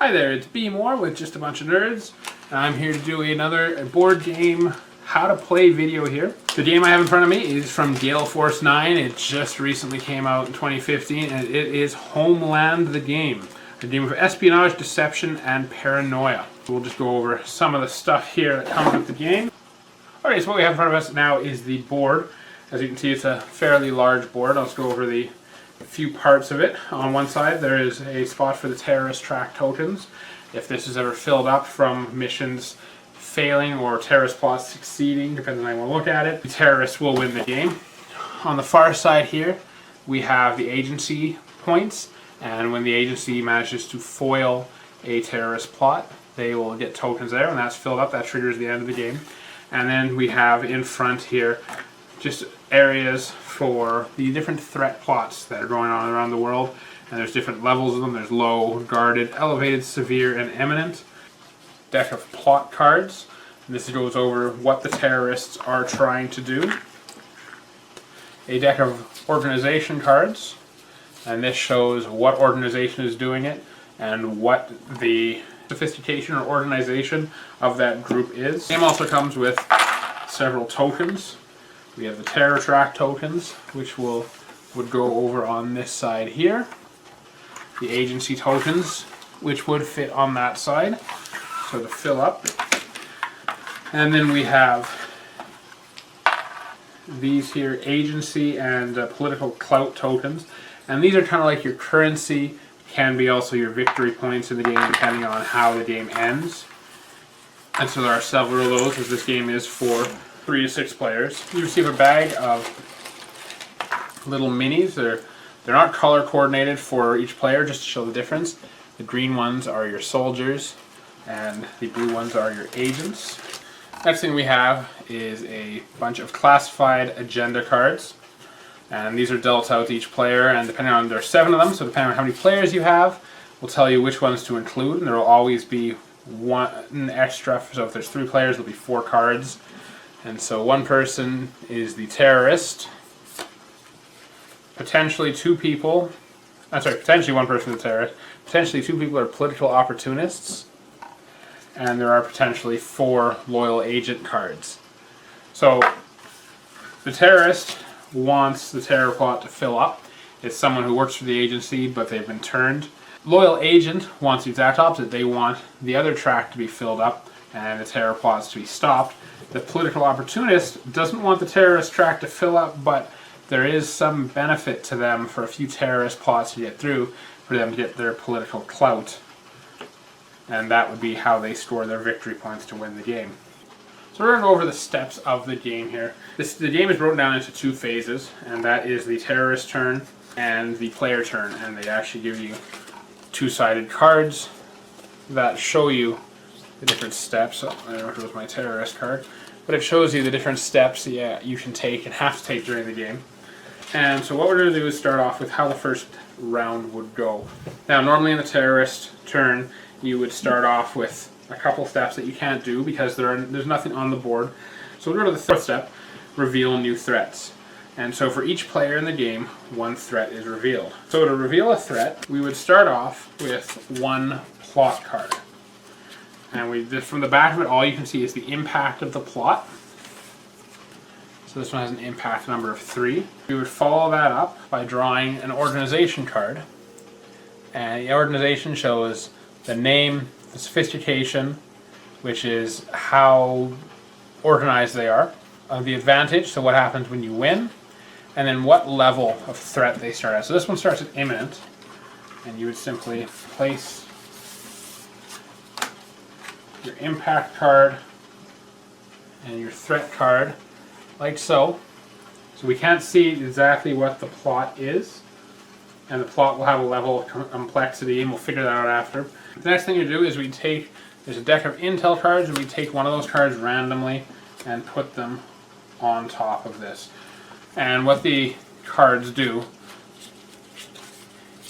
Hi there, it's B Moore with Just a Bunch of Nerds. I'm here to do another board game how to play video here. The game I have in front of me is from Gale Force 9. It just recently came out in 2015 and it is Homeland the game. A game of espionage, deception, and paranoia. We'll just go over some of the stuff here that comes with the game. Alright, so what we have in front of us now is the board. As you can see, it's a fairly large board. Let's go over the few parts of it. On one side there is a spot for the terrorist track tokens. If this is ever filled up from missions failing or terrorist plots succeeding, depending on how you want to look at it, the terrorists will win the game. On the far side here we have the agency points, and when the agency manages to foil a terrorist plot they will get tokens there. When that's filled up, that triggers the end of the game. And then we have in front here just areas for the different threat plots that are going on around the world, and there's different levels of them. There's low, guarded, elevated, severe, and eminent. Deck of plot cards, and this goes over what the terrorists are trying to do. A deck of organization cards, and this shows what organization is doing it and what the sophistication or organization of that group is. The game also comes with several tokens. We have the terror track tokens, which would go over on this side here. The agency tokens, which would fit on that side, so to fill up. And then we have these here, agency and political clout tokens. And these are kind of like your currency, can be also your victory points in the game, depending on how the game ends. And so there are several of those, as this game is for 3 to 6 players. You receive a bag of little minis. They're not color coordinated for each player, just to show the difference. The green ones are your soldiers and the blue ones are your agents. Next thing we have is a bunch of classified agenda cards, and these are dealt out to each player, and depending on, there are 7 of them, so depending on how many players you have will tell you which ones to include, and there will always be one extra. So if there's 3 players, there'll be 4 cards. And so one person is the terrorist, potentially 2 people, potentially one person is the terrorist, potentially 2 people are political opportunists, and there are potentially 4 loyal agent cards. So the terrorist wants the terror plot to fill up. It's someone who works for the agency but they've been turned. Loyal agent wants the exact opposite. They want the other track to be filled up and the terror plots to be stopped. The political opportunist doesn't want the terrorist track to fill up, but there is some benefit to them for a few terrorist plots to get through, for them to get their political clout. And that would be how they score their victory points to win the game. So we're going to go over the steps of the game here. The game is broken down into 2 phases, and that is the terrorist turn and the player turn. And they actually give you 2-sided cards that show you the different steps. Oh, there goes my terrorist card. But it shows you the different steps you can take and have to take during the game. And so what we're going to do is start off with how the first round would go. Now normally in the terrorist turn you would start off with a couple steps that you can't do because there's nothing on the board. So we'll go to the third step, reveal new threats. And so for each player in the game, 1 threat is revealed. So to reveal a threat, we would start off with 1 plot card. And from the back of it, all you can see is the impact of the plot. So this one has an impact number of 3. We would follow that up by drawing an organization card. And the organization shows the name, the sophistication, which is how organized they are, the advantage, so what happens when you win, and then what level of threat they start at. So this one starts at imminent, and you would simply place your impact card and your threat card like so. So we can't see exactly what the plot is, and the plot will have a level of complexity, and we'll figure that out after. The next thing you do is there's a deck of intel cards, and we take one of those cards randomly and put them on top of this. And what the cards do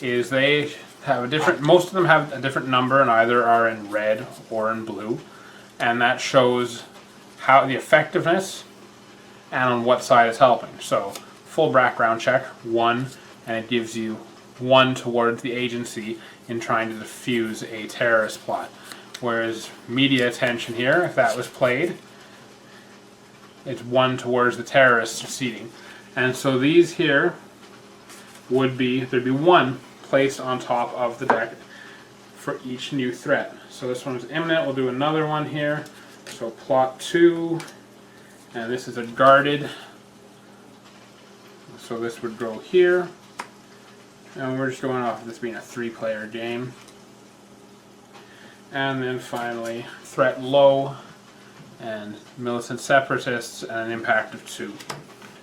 is they have most of them have a different number, and either are in red or in blue, and that shows how the effectiveness and on what side is helping. So full background check, 1, and it gives you 1 towards the agency in trying to defuse a terrorist plot. Whereas media attention here, if that was played, it's 1 towards the terrorist succeeding. And so these here would be, there'd be 1 placed on top of the deck for each new threat. So this one is imminent. We'll do another one here. So plot 2, and this is a guarded. So this would go here. And we're just going off of this being a 3-player game. And then finally, threat low, and militant separatists, and an impact of 2.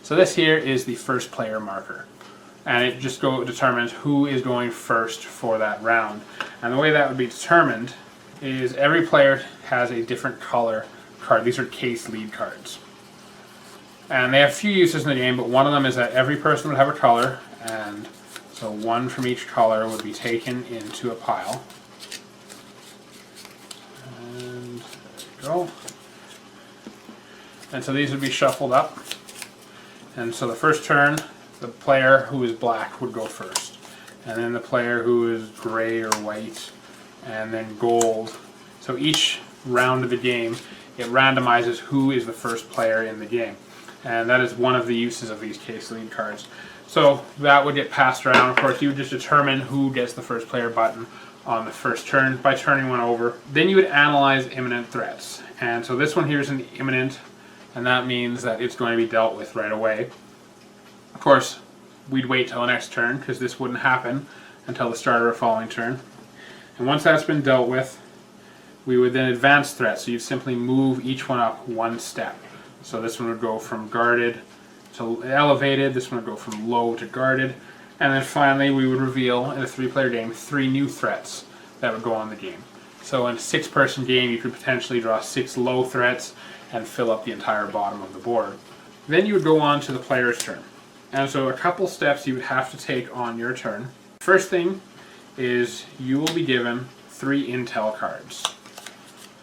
So this here is the first player marker. And it just determines who is going first for that round. And the way that would be determined is every player has a different color card. These are case lead cards. And they have a few uses in the game, but one of them is that every person would have a color, and so 1 from each color would be taken into a pile. And there we go. And so these would be shuffled up. And so the first turn, the player who is black would go first. And then the player who is gray or white, and then gold. So each round of the game, it randomizes who is the first player in the game. And that is one of the uses of these case lead cards. So that would get passed around. Of course, you would just determine who gets the first player button on the first turn by turning one over. Then you would analyze imminent threats. And so this one here is an imminent, and that means that it's going to be dealt with right away. Of course, we'd wait till the next turn, because this wouldn't happen until the start of a following turn. And once that's been dealt with, we would then advance threats. So you'd simply move each one up 1 step. So this one would go from guarded to elevated, this one would go from low to guarded, and then finally we would reveal in a 3-player game 3 new threats that would go on the game. So in a 6-person game you could potentially draw 6 low threats and fill up the entire bottom of the board. Then you would go on to the player's turn. And so a couple steps you would have to take on your turn. First thing is you will be given 3 intel cards.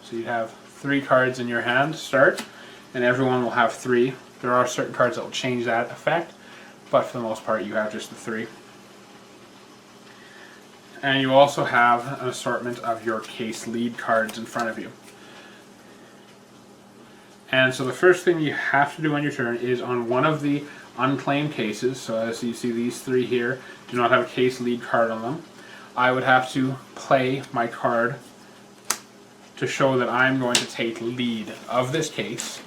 So you have 3 cards in your hand to start, and everyone will have 3. There are certain cards that will change that effect, but for the most part you have just the 3. And you also have an assortment of your case lead cards in front of you. And so the first thing you have to do on your turn is on one of the unclaimed cases, so as you see these 3 here do not have a case lead card on them, I would have to play my card to show that I'm going to take lead of this case.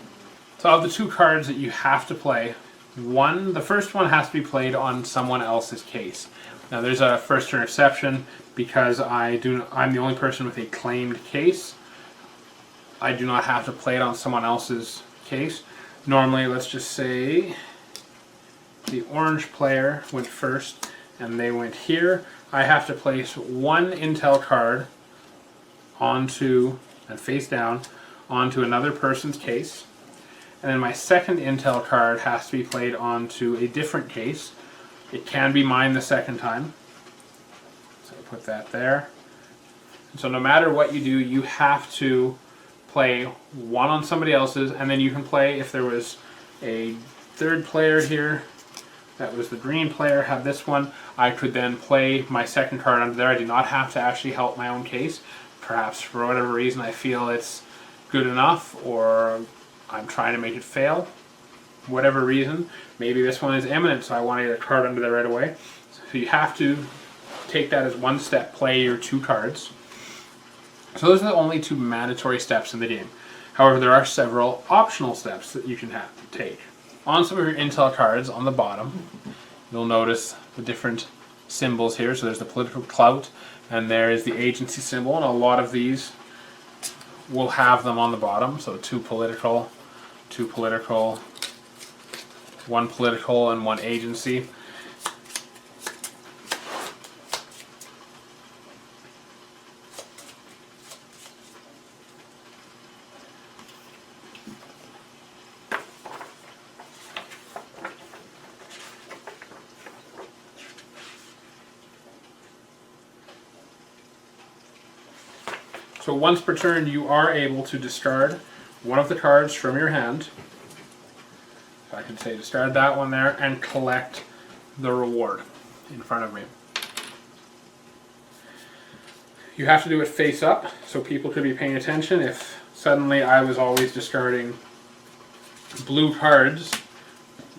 So of the 2 cards that you have to play, the first one has to be played on someone else's case. Now there's a first turn exception because I'm the only person with a claimed case. I do not have to play it on someone else's case. Normally, let's just say the orange player went first and they went here. I have to place 1 intel card onto, and face down, onto another person's case. And then my second intel card has to be played onto a different case. It can be mine the second time. So I put that there. And so no matter what you do, you have to play 1 on somebody else's, and then you can play, if there was a 3rd player here, that was the green player, have this one, I could then play my second card under there. I do not have to actually help my own case. Perhaps for whatever reason I feel it's good enough, or I'm trying to make it fail. Whatever reason, maybe this one is imminent, so I want to get a card under there right away. So you have to take that as 1 step, play your 2 cards. So those are the only 2 mandatory steps in the game. However, there are several optional steps that you can take. On some of your intel cards on the bottom, you'll notice the different symbols here. So there's the political clout, and there is the agency symbol, and a lot of these will have them on the bottom. So 2 political, 2 political, 1 political, and 1 agency. So once per turn, you are able to discard one of the cards from your hand. So I can say discard that one there and collect the reward in front of me. You have to do it face up so people could be paying attention. If suddenly I was always discarding blue cards,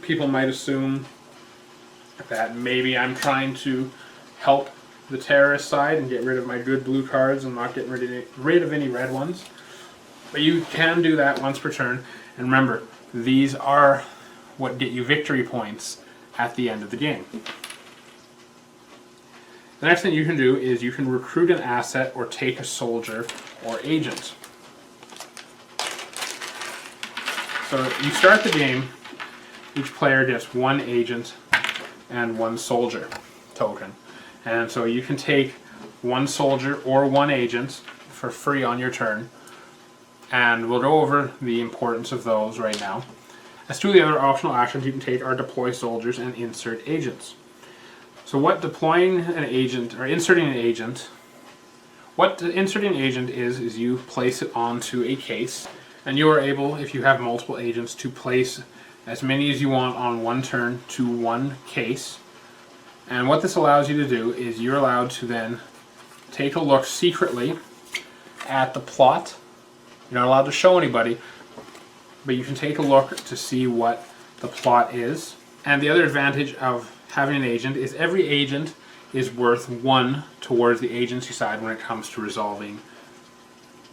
people might assume that maybe I'm trying to help the terrorist side and get rid of my good blue cards and not getting rid of any red ones. But you can do that once per turn. And remember, these are what get you victory points at the end of the game. The next thing you can do is you can recruit an asset or take a soldier or agent. So you start the game, each player gets one agent and one soldier token. And so you can take one soldier or one agent for free on your turn. And we'll go over the importance of those right now. As to the other optional actions you can take are deploy soldiers and insert agents. So what deploying an agent, or inserting an agent, what inserting an agent is you place it onto a case, and you are able, if you have multiple agents, to place as many as you want on one turn to one case. And what this allows you to do is you're allowed to then take a look secretly at the plot. You're not allowed to show anybody, but you can take a look to see what the plot is. And the other advantage of having an agent is every agent is worth 1 towards the agency side when it comes to resolving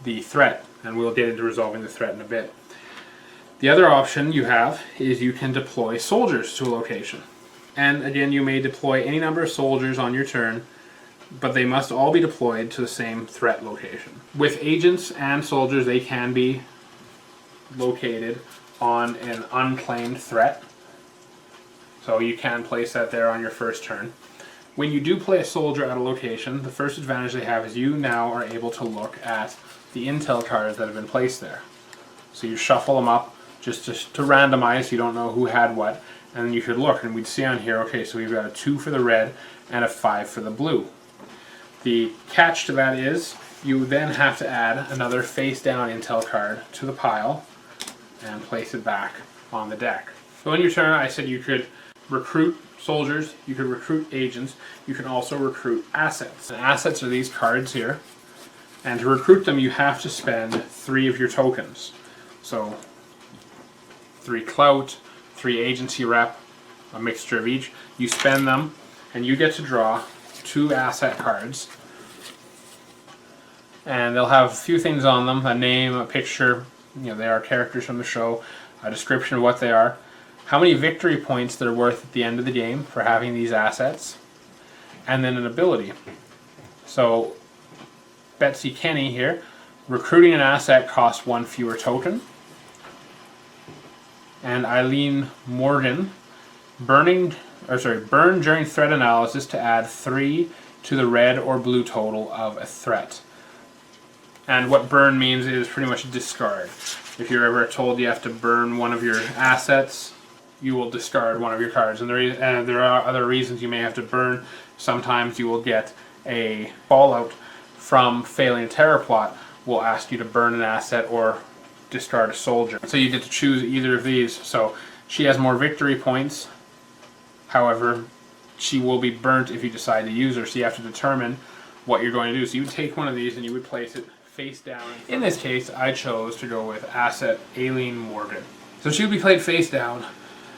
the threat. And we'll get into resolving the threat in a bit. The other option you have is you can deploy soldiers to a location. And again, you may deploy any number of soldiers on your turn, but they must all be deployed to the same threat location. With agents and soldiers, they can be located on an unclaimed threat. So you can place that there on your first turn. When you do play a soldier at a location, the first advantage they have is you now are able to look at the intel cards that have been placed there. So you shuffle them up just to randomize, so you don't know who had what, and then you could look and we'd see on here, okay, so we've got a 2 for the red and a 5 for the blue. The catch to that is you then have to add another face down intel card to the pile and place it back on the deck. So in your turn, I said you could recruit soldiers, you could recruit agents, you can also recruit assets. And assets are these cards here, and to recruit them you have to spend 3 of your tokens. So 3 clout, 3 agency rep, a mixture of each. You spend them and you get to draw 2 asset cards, and they'll have a few things on them: a name, a picture, they are characters from the show, a description of what they are, how many victory points they're worth at the end of the game for having these assets, and then an ability. So Betsy Kenny here, recruiting an asset costs 1 fewer token. And Eileen Morgan, burn during threat analysis to add 3 to the red or blue total of a threat. And what burn means is pretty much discard. If you're ever told you have to burn one of your assets, you will discard one of your cards. And there are other reasons you may have to burn. Sometimes you will get a fallout from failing a terror plot will ask you to burn an asset or discard a soldier. So you get to choose either of these. So she has more victory points. However, she will be burnt if you decide to use her. So you have to determine what you're going to do. So you would take one of these and you would place it face down. In this case, I chose to go with asset Aileen Morgan. So she would be played face down.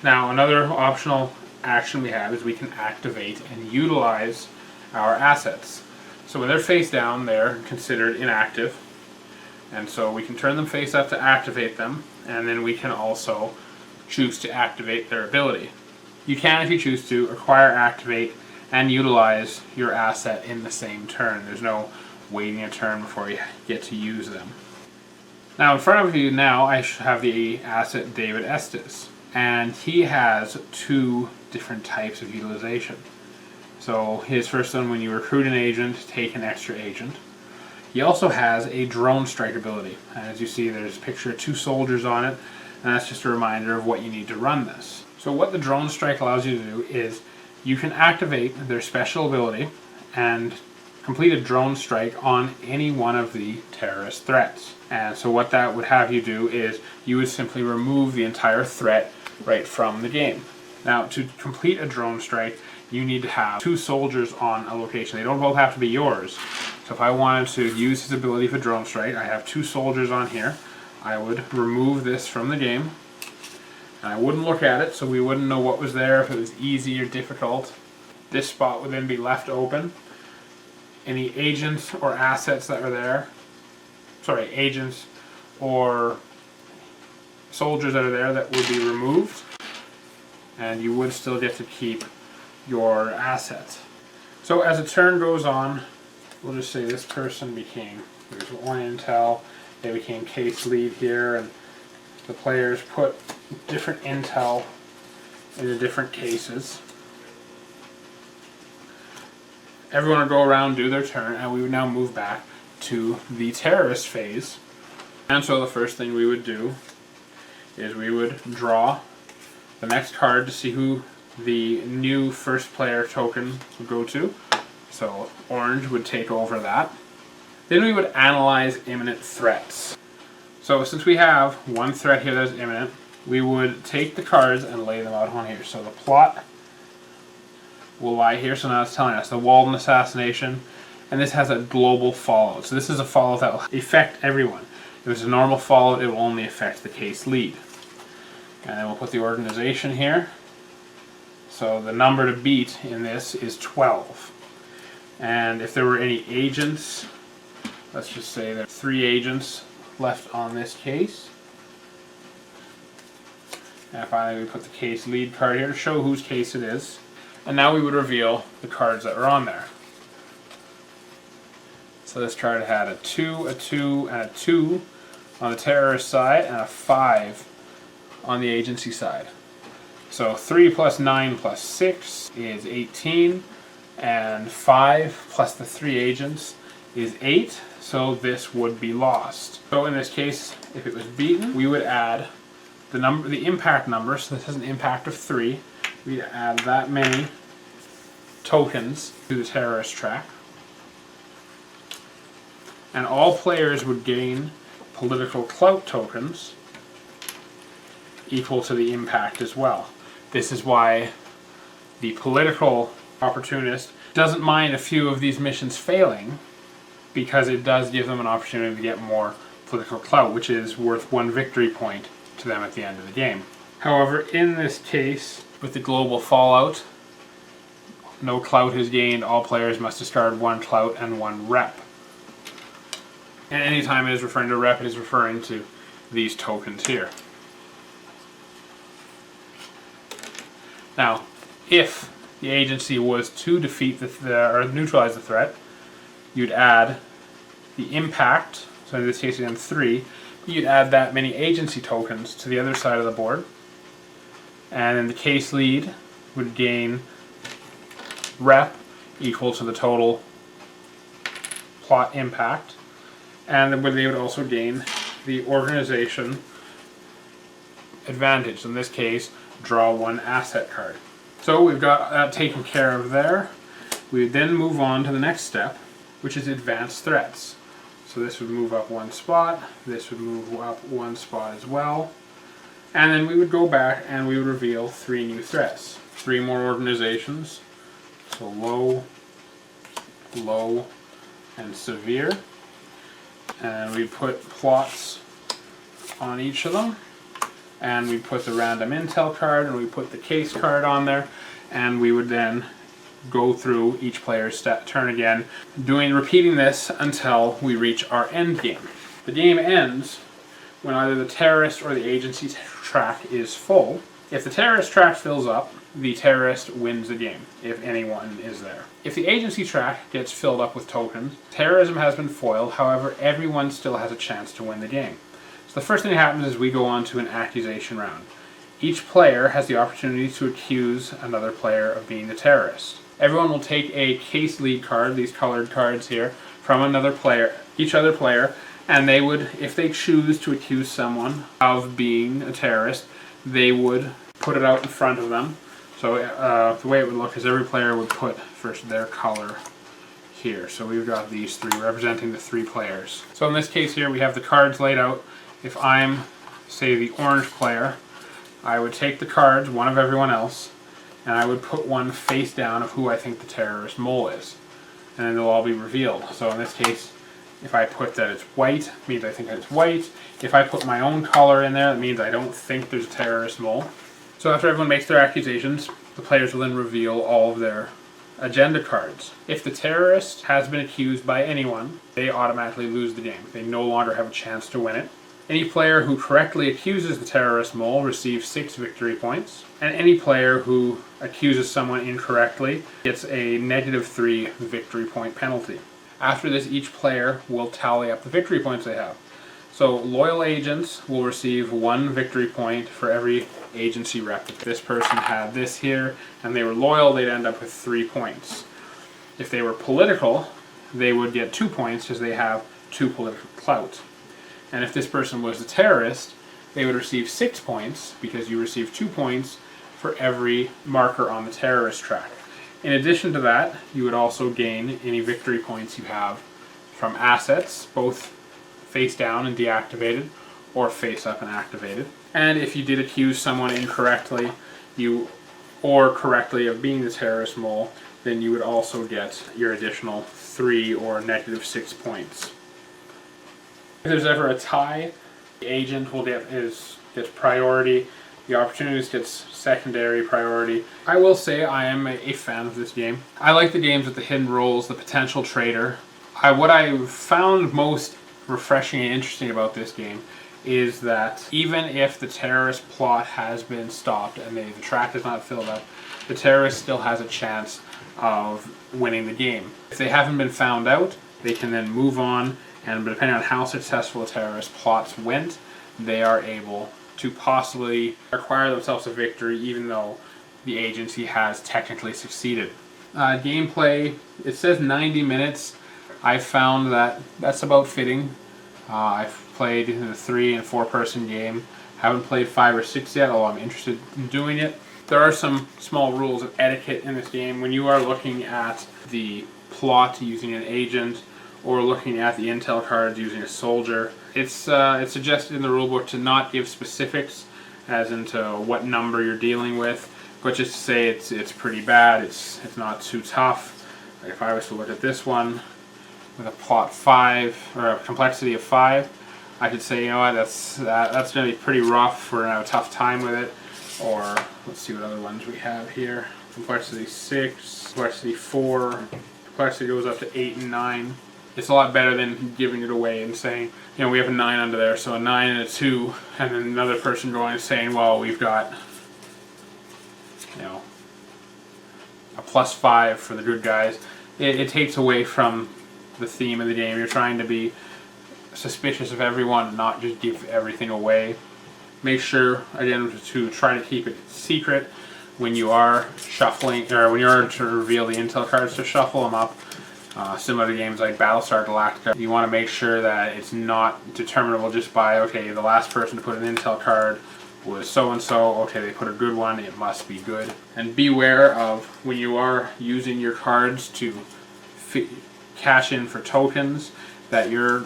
Now, another optional action we have is we can activate and utilize our assets. So when they're face down, they're considered inactive. And so we can turn them face up to activate them, and then we can also choose to activate their ability. You can, if you choose to, acquire, activate, and utilize your asset in the same turn. There's no waiting a turn before you get to use them. Now in front of you now, I have the asset David Estes, and he has 2 different types of utilization. So his first one, when you recruit an agent, take an extra agent. He also has a drone strike ability. As you see, there's a picture of 2 soldiers on it, and that's just a reminder of what you need to run this. So what the drone strike allows you to do is you can activate their special ability and complete a drone strike on any one of the terrorist threats. And so what that would have you do is you would simply remove the entire threat right from the game. Now, to complete a drone strike, you need to have 2 soldiers on a location. They don't both have to be yours. So if I wanted to use his ability for drone strike, I have 2 soldiers on here. I would remove this from the game. And I wouldn't look at it, so we wouldn't know what was there, if it was easy or difficult. This spot would then be left open. Any agents or assets that are there, agents or soldiers that are there, that would be removed. And you would still get to keep your assets. So as a turn goes on, we'll just say this person became, there's 1 intel, they became case lead here, and the players put different intel into different cases. Everyone would go around, do their turn, and we would now move back to the terrorist phase. And so the first thing we would do is we would draw the next card to see who the new first player token would go to. So orange would take over that. Then we would analyze imminent threats. So since we have 1 threat here that is imminent, we would take the cards and lay them out on here. So the plot will lie here. So now it's telling us the Walden assassination, and this has a global fallout. So this is a fallout that will affect everyone. If it's a normal fallout, it will only affect the case lead. And then we'll put the organization here. So the number to beat in this is 12. And if there were any agents, let's just say there are 3 agents left on this case. And finally we put the case lead card here to show whose case it is. And now we would reveal the cards that are on there. So this card had a 2, a 2, and a 2 on the terrorist side, and a 5 on the agency side. So 3 plus 9 plus 6 is 18, and 5 plus the 3 agents is 8, so this would be lost. So in this case, if it was beaten, we would add the impact number, so this has an impact of 3. We'd add that many tokens to the terrorist track. And all players would gain political clout tokens equal to the impact as well. This is why the political opportunist doesn't mind a few of these missions failing, because it does give them an opportunity to get more political clout, which is worth 1 victory point to them at the end of the game. However, in this case, with the global fallout, no clout is gained. All players must discard 1 clout and 1 rep. And anytime it is referring to rep, it is referring to these tokens here. Now, if the agency was to defeat or neutralize the threat, you'd add the impact, so in this case again 3, you'd add that many agency tokens to the other side of the board, and then the case lead would gain rep equal to the total plot impact, and then they would also gain the organization advantage. In this case, draw 1 asset card. So we've got that taken care of there. We would then move on to the next step, which is advanced threats. So this would move up 1 spot, this would move up 1 spot as well, and then we would go back and we would reveal 3 new threats. 3 more organizations, so low, low, and severe. And we put plots on each of them, and we put the random intel card, and we put the case card on there, and we would then go through each player's turn again, repeating this until we reach our end game. The game ends when either the terrorist or the agency track is full. If the terrorist track fills up, the terrorist wins the game, if anyone is there. If the agency track gets filled up with tokens, terrorism has been foiled, however, everyone still has a chance to win the game. So the first thing that happens is we go on to an accusation round. Each player has the opportunity to accuse another player of being the terrorist. Everyone will take a case lead card, these colored cards here, from another player, each other player, and they would, if they choose to accuse someone of being a terrorist, they would put it out in front of them. So the way it would look is every player would put first their color here. So we've got these 3 representing the 3 players. So in this case here we have the cards laid out. If I'm, say, the orange player, I would take the cards, one of everyone else, and I would put one face down of who I think the terrorist mole is. and then they'll all be revealed. So in this case, if I put that it's white, it means I think that it's white. If I put my own color in there, it means I don't think there's a terrorist mole. So after everyone makes their accusations, the players will then reveal all of their agenda cards. If the terrorist has been accused by anyone, they automatically lose the game. They no longer have a chance to win it. Any player who correctly accuses the terrorist mole receives 6 victory points, and any player who accuses someone incorrectly gets a -3 victory point penalty. After this, each player will tally up the victory points they have. So loyal agents will receive 1 victory point for every agency rep. If this person had this here and they were loyal, they'd end up with 3 points. If they were political, they would get 2 points because they have 2 political clout. And if this person was a terrorist, they would receive 6 points because you receive 2 points for every marker on the terrorist track. In addition to that, you would also gain any victory points you have from assets, both face down and deactivated, or face up and activated. And if you did accuse someone incorrectly, or correctly of being the terrorist mole, then you would also get your additional 3 or -6 points. If there's ever a tie, the agent will gets priority. The opportunist gets secondary priority. I will say I am a fan of this game. I like the games with the hidden roles, the potential traitor. What I found most refreshing and interesting about this game is that even if the terrorist plot has been stopped and the track is not filled up, the terrorist still has a chance of winning the game. If they haven't been found out, they can then move on, and depending on how successful the terrorist plots went, they are able to possibly acquire themselves a victory even though the agency has technically succeeded. Gameplay, it says 90 minutes. I've found that that's about fitting. I've played in a 3 and 4 person game. Haven't played 5 or 6 yet, although I'm interested in doing it. There are some small rules of etiquette in this game. When you are looking at the plot using an agent or looking at the intel cards using a soldier, it's suggested in the rulebook to not give specifics as into what number you're dealing with, but just to say it's pretty bad, it's not too tough. Like if I was to look at this one with a plot 5 or a complexity of 5, I could say, you know what, that's going to be pretty rough. We're going to have a tough time with it. Or let's see what other ones we have here. Complexity 6, complexity 4, complexity goes up to 8 and 9. It's a lot better than giving it away and saying, you know, we have a 9 under there, so a 9 and a 2, and then another person going and saying, well, we've got, you know, a +5 for the good guys. It takes away from the theme of the game. You're trying to be suspicious of everyone and not just give everything away. Make sure, again, to try to keep it secret when you are shuffling, or when you're to reveal the intel cards, to shuffle them up. Similar to games like Battlestar Galactica, you want to make sure that it's not determinable just by, okay, the last person to put an intel card was so-and-so, okay, they put a good one, it must be good. And beware of when you are using your cards to cash in for tokens, that your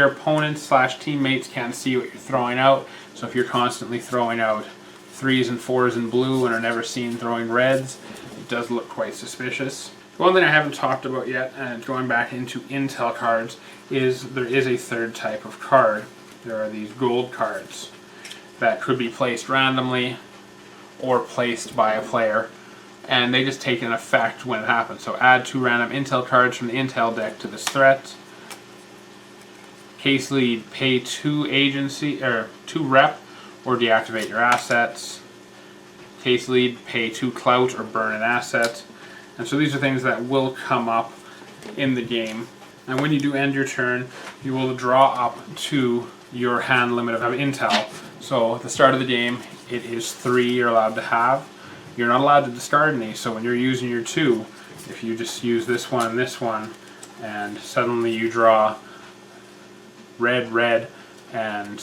opponents / teammates can't see what you're throwing out. So if you're constantly throwing out 3s and 4s in blue and are never seen throwing reds, it does look quite suspicious. One thing I haven't talked about yet, and going back into intel cards, is there is a third type of card. There are these gold cards that could be placed randomly or placed by a player, and they just take an effect when it happens. So add 2 random intel cards from the intel deck to this threat. Case lead, pay 2 agency or 2 rep or deactivate your assets. Case lead, pay 2 clout or burn an asset. And so these are things that will come up in the game. And when you do end your turn, you will draw up to your hand limit of intel. So at the start of the game, it is 3 you're allowed to have. You're not allowed to discard any, so when you're using your 2, if you just use this one, and suddenly you draw red, and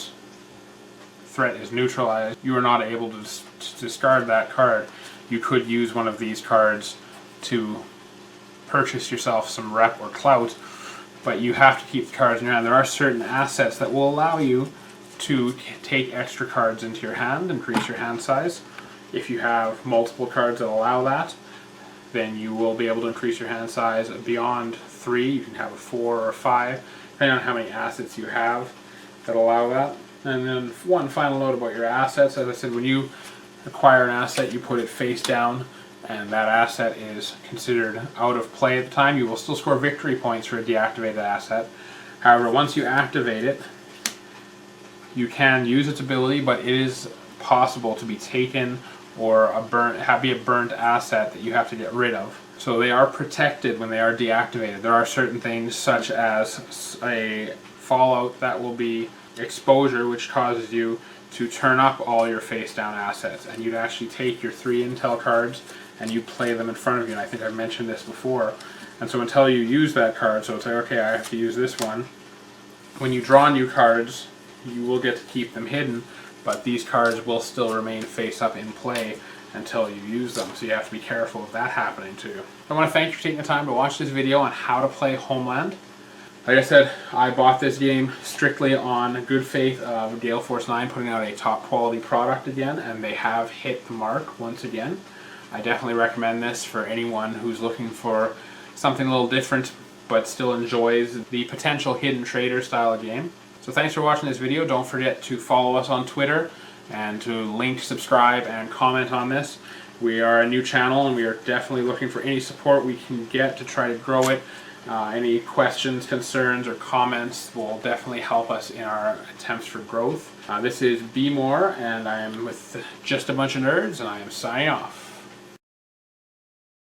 threat is neutralized, you are not able to discard that card. You could use one of these cards to purchase yourself some rep or clout, but you have to keep the cards in your hand. There are certain assets that will allow you to take extra cards into your hand, increase your hand size. If you have multiple cards that allow that, then you will be able to increase your hand size beyond 3. You can have a 4 or 5, depending on how many assets you have that allow that. And then one final note about your assets. As I said, when you acquire an asset, you put it face down, and that asset is considered out of play at the time. You will still score victory points for a deactivated asset. However, once you activate it, you can use its ability, but it is possible to be taken or be a burnt asset that you have to get rid of. So they are protected when they are deactivated. There are certain things such as a fallout that will be exposure, which causes you to turn up all your face down assets, and you'd actually take your 3 intel cards and you play them in front of you. And I think I've mentioned this before. And so until you use that card, so it's like, okay, I have to use this one. When you draw new cards, you will get to keep them hidden, but these cards will still remain face up in play until you use them, so you have to be careful of that happening to you. I want to thank you for taking the time to watch this video on how to play Homeland. Like I said, I bought this game strictly on good faith of Gale Force 9 putting out a top quality product again, and they have hit the mark once again. I definitely recommend this for anyone who's looking for something a little different but still enjoys the potential hidden trader style of game. So thanks for watching this video. Don't forget to follow us on Twitter and to link, subscribe, and comment on this. We are a new channel and we are definitely looking for any support we can get to try to grow it. Any questions, concerns, or comments will definitely help us in our attempts for growth. This is Be More, and I am with Just a Bunch of Nerds, and I am signing off.